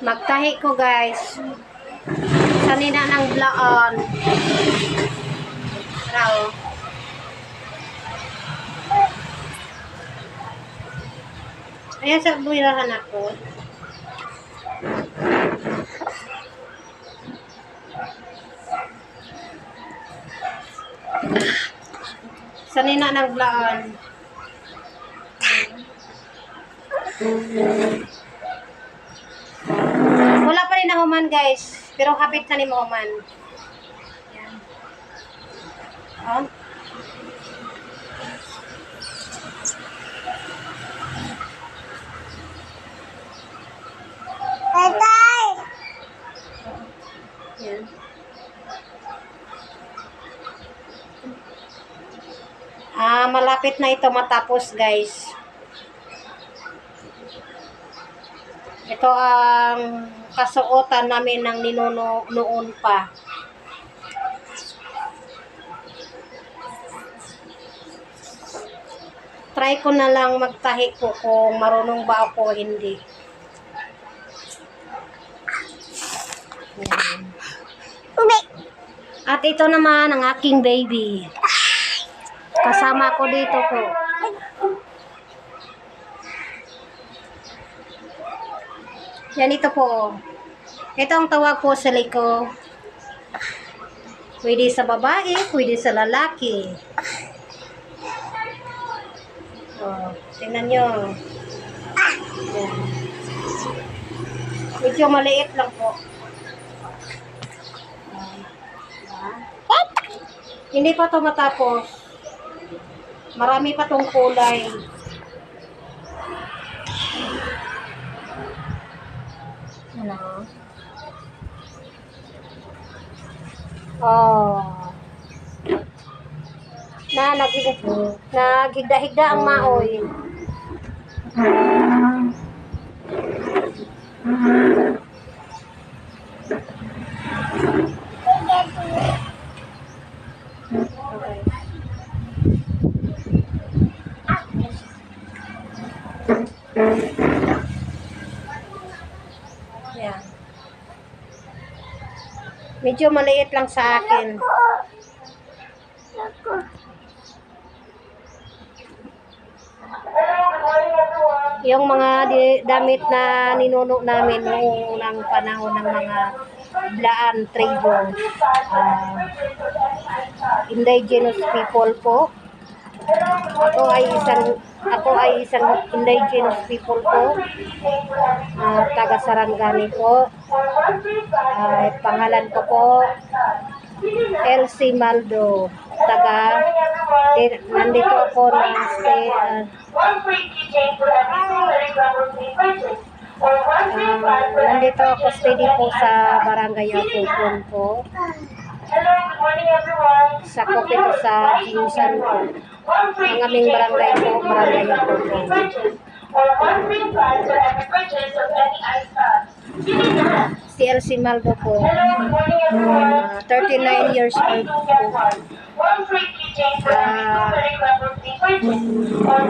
Magtahi ko guys. Sanina ng blaon. Rao. Ayan sa buirahan ako. Sanina ng blaon. Wala pa rin na human guys. Pero kapit na ni mo human. Yan. Oh. Yan. Malapit na ito matapos guys. Ito ang kasuotan namin ng ninuno noon pa. Try ko na lang magtahi ko kung marunong ba ako o hindi. Yan. At ito naman ang aking baby. Kasama ko dito po. Yan ito po. Ito ang tawag po sa liko. Pwede sa babae, pwede sa lalaki. Oh, tingnan nyo. Yan. Medyo maliit lang po. Hindi pa ito matapos. Marami pa tong kulay. Ano? Oh. Naghigda-higda ang maoy. Yan. Medyo maliit lang sa akin. Yung mga damit na ninuno namin noong unang panahon ng mga Blaan tribo, indigenous people po. Ako ay isang indigenous people po. Taga Sarangani po. Pangalan ko po Elsie Maldo. Nandito ako nandito ako steady po sa Barangay Apupon po. Sa Kopito sa Jinsan po. Ang aming barangay po, Barangay Apupon. Si Elsie Maldo po. 39 years old po.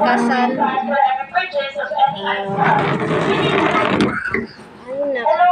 Kasal. Ay nako.